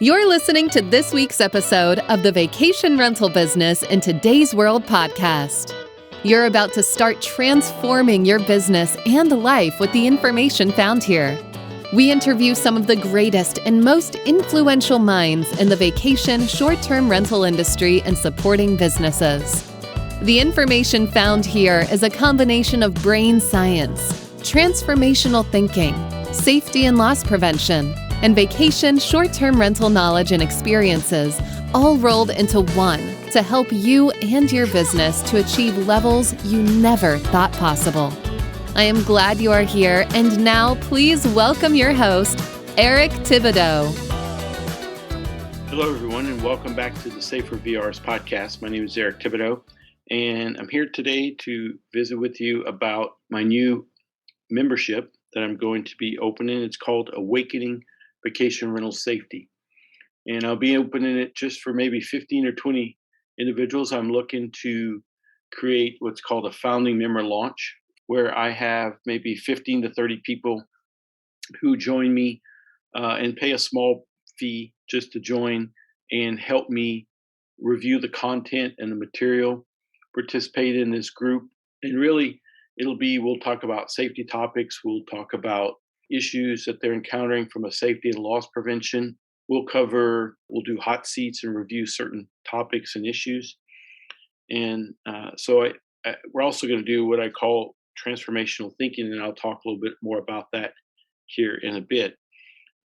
You're listening to this week's episode of the Vacation Rental Business in Today's World podcast. You're about to start transforming your business and life with the information found here. We interview some of the greatest and most influential minds in the vacation short-term rental industry and supporting businesses. The information found here is a combination of brain science, transformational thinking, safety and loss prevention, and vacation short-term rental knowledge and experiences, all rolled into one to help you and your business to achieve levels you never thought possible. I am glad you are here, and now please welcome your host, Eric Thibodeau. Hello, everyone, and welcome back to the Safer VRs podcast. My name is Eric Thibodeau, and I'm here today to visit with you about my new membership that I'm going to be opening. It's called Awakening Vacation Rental Safety. And I'll be opening it just for maybe 15 or 20 individuals. I'm looking to create what's called a founding member launch, where I have maybe 15 to 30 people who join me and pay a small fee just to join and help me review the content and the material, participate in this group. And really, we'll talk about safety topics. We'll talk about issues that they're encountering from a safety and loss prevention. We'll do hot seats and review certain topics and issues. And we're also going to do what I call transformational thinking, and I'll talk a little bit more about that here in a bit.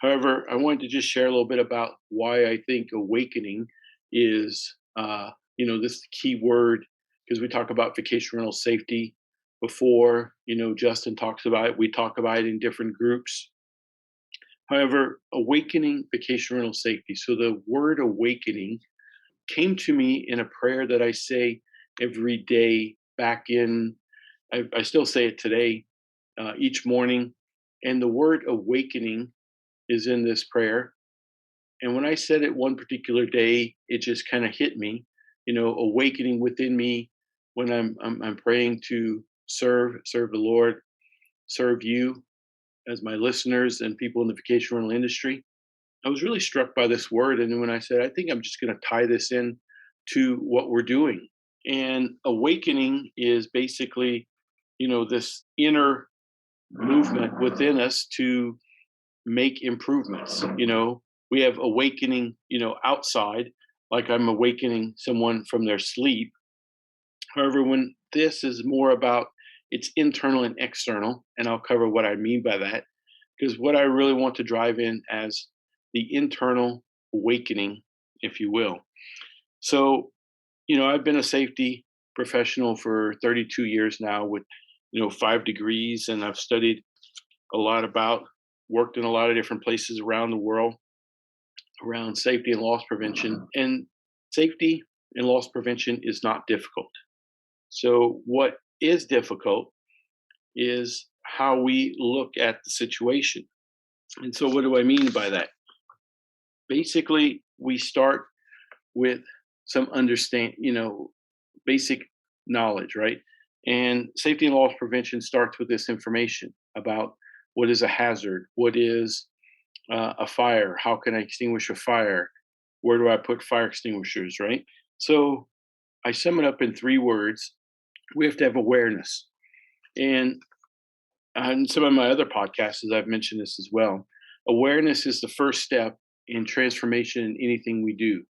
However, I wanted to just share a little bit about why I think awakening is, this key word, because we talk about vacation rental safety before, Justin talks about it. We talk about it in different groups. However, awakening vacation rental safety. So the word awakening came to me in a prayer that I say every day I still say it today, each morning. And the word awakening is in this prayer. And when I said it one particular day, it just kind of hit me, awakening within me when I'm praying to serve the Lord, serve you as my listeners and people in the vacation rental industry. I was really struck by this word. And then when I said, I think I'm just going to tie this in to what we're doing. And awakening is basically, this inner movement within us to make improvements. We have awakening, outside, like I'm awakening someone from their sleep. However, when this is more about it's internal and external, and I'll cover what I mean by that, because what I really want to drive in as the internal awakening, if you will. So, I've been a safety professional for 32 years now with, 5 degrees, and I've studied a lot worked in a lot of different places around the world around safety and loss prevention. And safety and loss prevention is not difficult. So what is difficult is how we look at the situation. And so what do I mean by that? Basically, we start with some basic knowledge, right? And safety and loss prevention starts with this information about what is a hazard, what is a fire, how can I extinguish a fire, where do I put fire extinguishers, right? So I sum it up in 3 words. We have to have awareness. And on some of my other podcasts, I've mentioned this as well. Awareness is the first step in transformation in anything we do.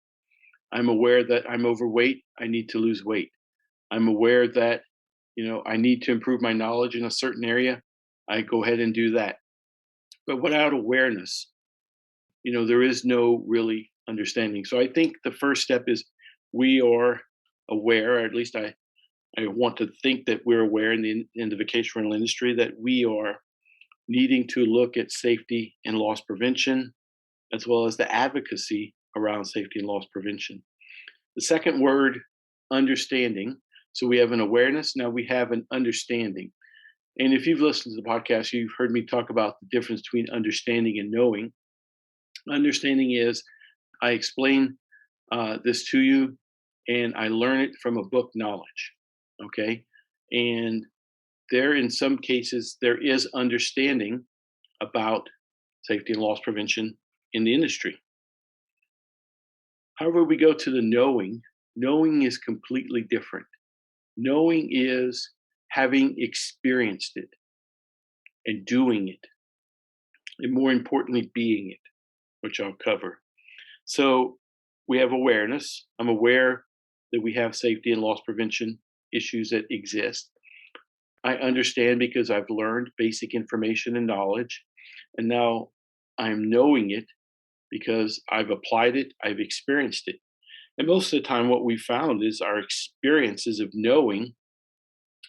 I'm aware that I'm overweight. I need to lose weight. I'm aware that, I need to improve my knowledge in a certain area. I go ahead and do that. But without awareness, there is no really understanding. So I think the first step is we are aware, or at least I want to think that we're aware in the vacation rental industry that we are needing to look at safety and loss prevention, as well as the advocacy around safety and loss prevention. The second word, understanding. So we have an awareness, now we have an understanding. And if you've listened to the podcast, you've heard me talk about the difference between understanding and knowing. Understanding is I explain this to you and I learn it from a book knowledge. Okay. And in some cases, there is understanding about safety and loss prevention in the industry. However, we go to the knowing. Knowing is completely different. Knowing is having experienced it and doing it, and more importantly, being it, which I'll cover. So we have awareness. I'm aware that we have safety and loss prevention issues that exist. I understand because I've learned basic information and knowledge, and now I'm knowing it because I've applied it, I've experienced it. And most of the time, what we found is our experiences of knowing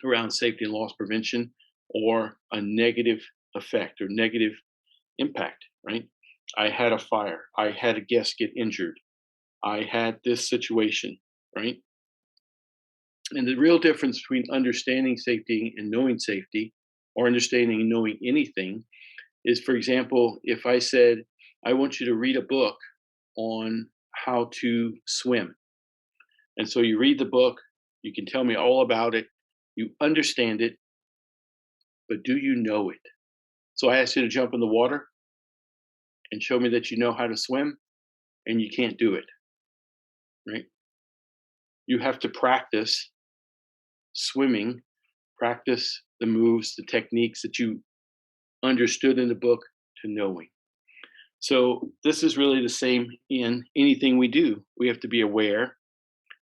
around safety and loss prevention or a negative effect or negative impact, right? I had a fire, I had a guest get injured, I had this situation, right? And the real difference between understanding safety and knowing safety, or understanding and knowing anything, is, for example, if I said, I want you to read a book on how to swim. And so you read the book, you can tell me all about it, you understand it, but do you know it? So I asked you to jump in the water and show me that you know how to swim, and you can't do it, right? You have to practice swimming, practice the moves, the techniques that you understood in the book to knowing. So this is really the same in anything we do. We have to be aware,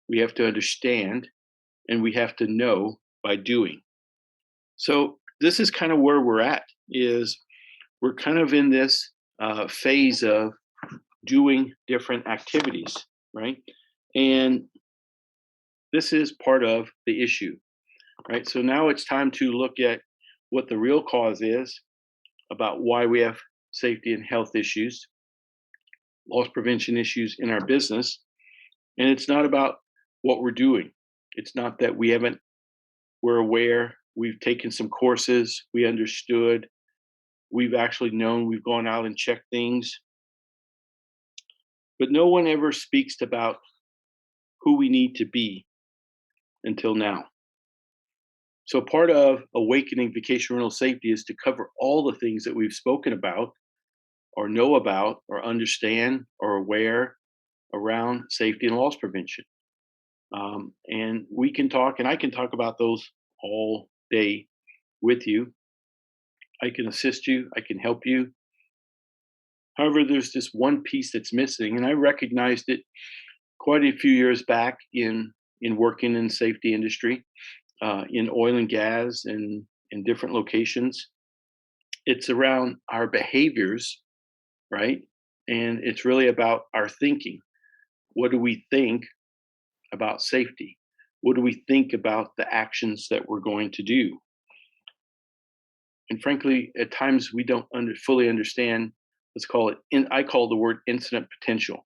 we have to understand, and we have to know by doing. So this is kind of where we're at. Is we're kind of in this phase of doing different activities, right? And this is part of the issue, right? So now it's time to look at what the real cause is about why we have safety and health issues, loss prevention issues in our business. And it's not about what we're doing. It's not that we're aware, we've taken some courses, we understood, we've actually known, we've gone out and checked things. But no one ever speaks about who we need to be until now. So part of awakening vacation rental safety is to cover all the things that we've spoken about or know about or understand or aware around safety and loss prevention. And we can talk, and I can talk about those all day with you. I can assist you, I can help you. However, there's this one piece that's missing, and I recognized it quite a few years back in working in safety industry, in oil and gas, and in different locations. It's around our behaviors, right? And it's really about our thinking. What do we think about safety? What do we think about the actions that we're going to do? And frankly, at times we don't fully understand. Let's call it. I call the word incident potential.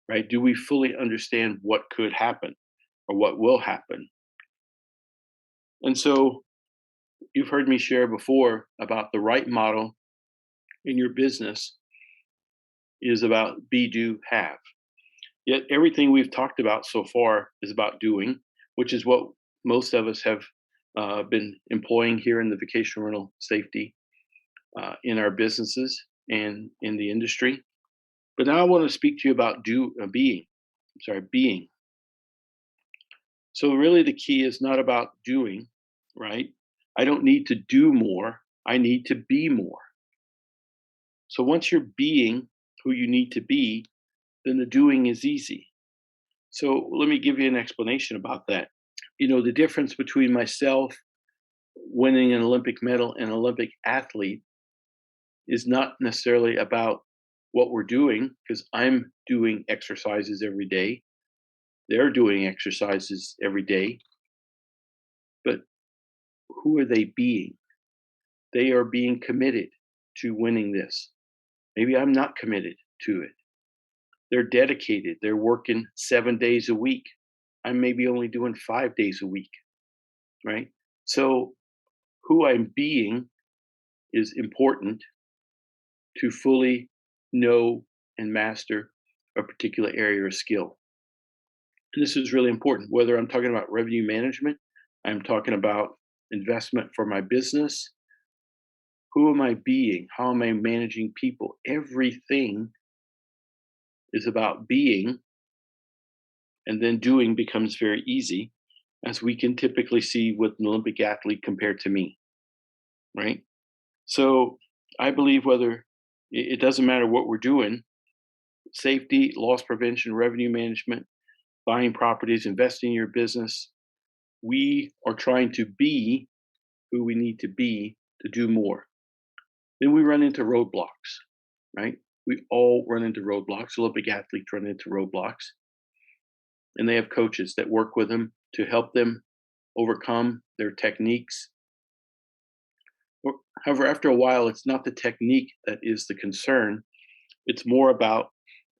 Right? Do we fully understand what could happen or what will happen? And so you've heard me share before about the right model in your business is about be, do, have. Yet everything we've talked about so far is about doing, which is what most of us have been employing here in the vacation rental safety in our businesses and in the industry. But now I want to speak to you about being. Being. So really the key is not about doing, right? I don't need to do more. I need to be more. So once you're being who you need to be, then the doing is easy. So let me give you an explanation about that. You know, the difference between myself winning an Olympic medal and an Olympic athlete is not necessarily about what we're doing, because I'm doing exercises every day. They're doing exercises every day. But who are they being? They are being committed to winning this. Maybe I'm not committed to it. They're dedicated. They're working 7 days a week. I'm maybe only doing 5 days a week, right? So who I'm being is important to fully know and master a particular area or skill. And this is really important, whether I'm talking about revenue management, I'm talking about investment for my business. Who am I being? How am I managing people? Everything is about being and then doing becomes very easy, as we can typically see with an Olympic athlete compared to me, right? So I believe whether it doesn't matter what we're doing, safety, loss prevention, revenue management, buying properties, investing in your business, we are trying to be who we need to be to do more. Then we run into roadblocks, right? We all run into roadblocks. Olympic athletes run into roadblocks, and they have coaches that work with them to help them overcome their techniques. However, after a while, it's not the technique that is the concern. It's more about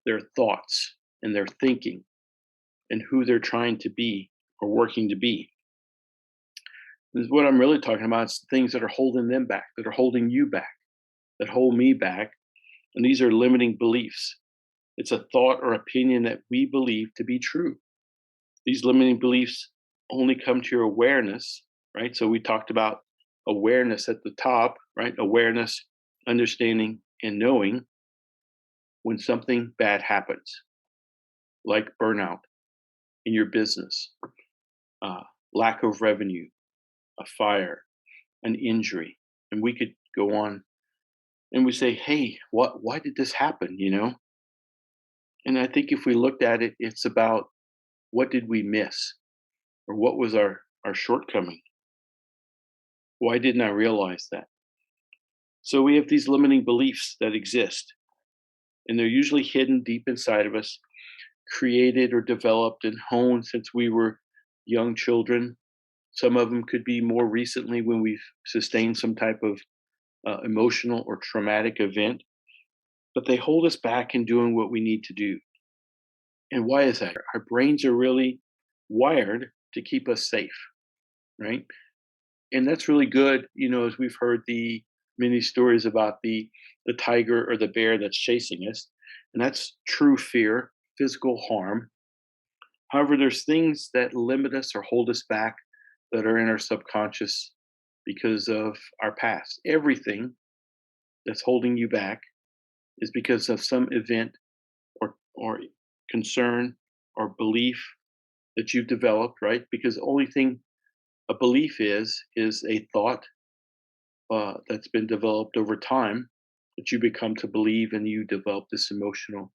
their thoughts and their thinking and who they're trying to be or working to be. This is what I'm really talking about. It's things that are holding them back, that are holding you back, that hold me back. And these are limiting beliefs. It's a thought or opinion that we believe to be true. These limiting beliefs only come to your awareness, right? So we talked about awareness at the top, right? Awareness, understanding, and knowing when something bad happens, like burnout in your business, lack of revenue, a fire, an injury. And we could go on and we say, hey, why did this happen? And I think if we looked at it, it's about what did we miss or what was our shortcoming? Why didn't I realize that? So we have these limiting beliefs that exist, and they're usually hidden deep inside of us, created or developed and honed since we were young children. Some of them could be more recently when we've sustained some type of emotional or traumatic event, but they hold us back in doing what we need to do. And why is that? Our brains are really wired to keep us safe, right? And that's really good, as we've heard the many stories about the tiger or the bear that's chasing us, and that's true fear, physical harm. However, there's things that limit us or hold us back that are in our subconscious because of our past. Everything that's holding you back is because of some event or concern or belief that you've developed, right? Because the only thing a belief is a thought that's been developed over time that you become to believe, and you develop this emotional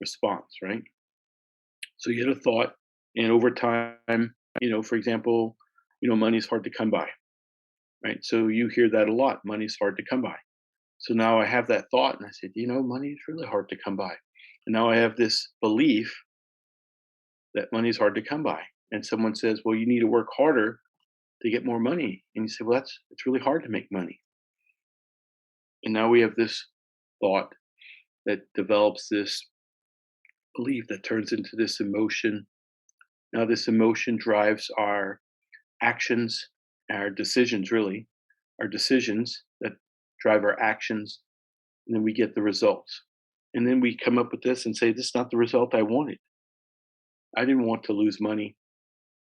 response, right? So you had a thought, and over time, for example, money's hard to come by, right? So you hear that a lot. Money's hard to come by. So now I have that thought, and I said, money is really hard to come by. And now I have this belief that money's hard to come by. And someone says, well, you need to work harder to get more money. And you say, well, it's really hard to make money. And now we have this thought that develops this belief that turns into this emotion. Now, this emotion drives our actions, our decisions, really, our decisions that drive our actions. And then we get the results. And then we come up with this and say, this is not the result I wanted. I didn't want to lose money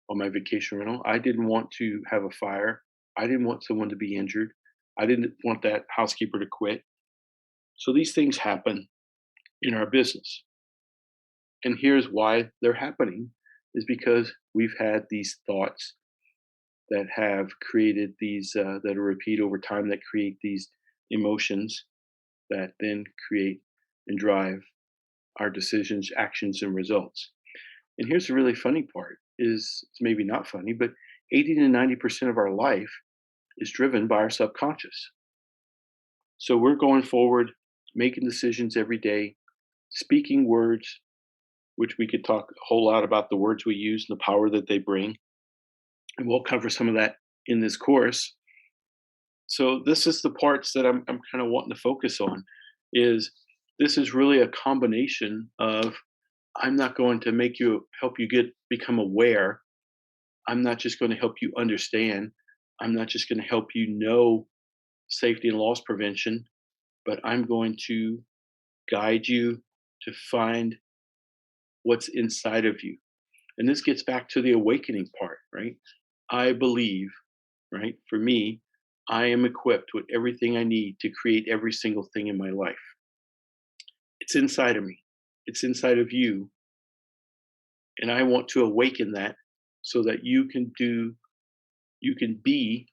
on my vacation rental. I didn't want to have a fire. I didn't want someone to be injured. I didn't want that housekeeper to quit. So these things happen in our business. And here's why they're happening is because we've had these thoughts that have created these, that are repeat over time, that create these emotions that then create and drive our decisions, actions, and results. And here's the really funny part is it's maybe not funny, but 80 to 90% of our life is driven by our subconscious. So we're going forward, making decisions every day, speaking words, which we could talk a whole lot about the words we use and the power that they bring. And we'll cover some of that in this course. So this is the parts that I'm kind of wanting to focus on is this is really a combination of I'm not going to help you become aware. I'm not just going to help you understand. I'm not just going to help you know safety and loss prevention, but I'm going to guide you to find what's inside of you. And this gets back to the awakening part, right? I believe, right? For me, I am equipped with everything I need to create every single thing in my life. It's inside of me. It's inside of you. And I want to awaken that so that you can be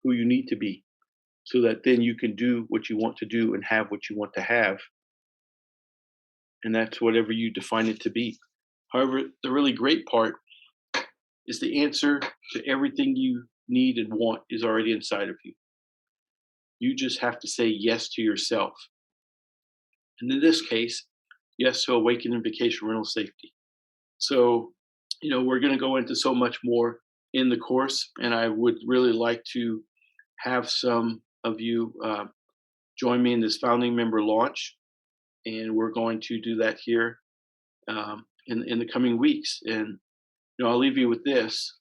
who you need to be, so that then you can do what you want to do and have what you want to have. And that's whatever you define it to be. However, the really great part is the answer to everything you need and want is already inside of you. You just have to say yes to yourself. And in this case, yes to awakening vacation rental safety. So, we're going to go into so much more in the course, and I would really like to have some of you join me in this founding member launch. And we're going to do that here in the coming weeks. And I'll leave you with this: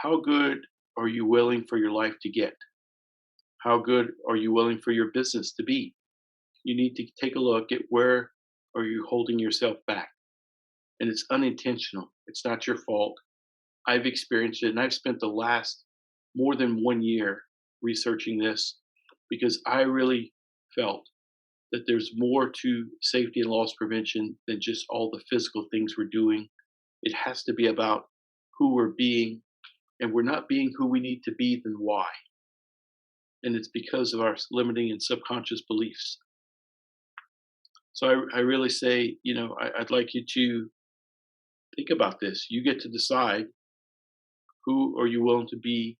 how good are you willing for your life to get? How good are you willing for your business to be? You need to take a look at where are you holding yourself back. And it's unintentional. It's not your fault. I've experienced it, and I've spent the last more than 1 year researching this because I really felt that there's more to safety and loss prevention than just all the physical things we're doing. It has to be about who we're being, and we're not being who we need to be, then why? And it's because of our limiting and subconscious beliefs. So I really say, I'd like you to think about this. You get to decide, who are you willing to be?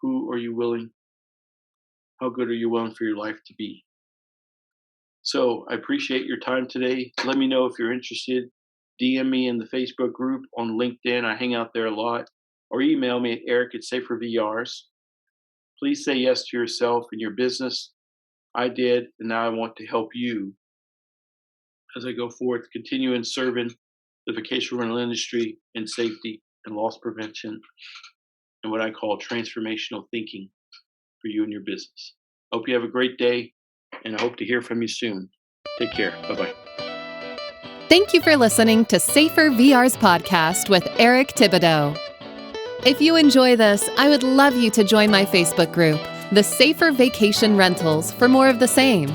How good are you willing for your life to be? So I appreciate your time today. Let me know if you're interested. DM me in the Facebook group, on LinkedIn. I hang out there a lot. Or email me at eric@safervrs. Please say yes to yourself and your business. I did, and now I want to help you as I go forward, continue in serving the vacation rental industry in safety and loss prevention and what I call transformational thinking for you and your business. Hope you have a great day, and I hope to hear from you soon. Take care. Bye-bye. Thank you for listening to Safer VR's podcast with Eric Thibodeau. If you enjoy this, I would love you to join my Facebook group, The Safer Vacation Rentals, for more of the same.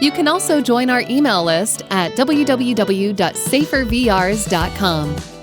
You can also join our email list at www.safervrs.com.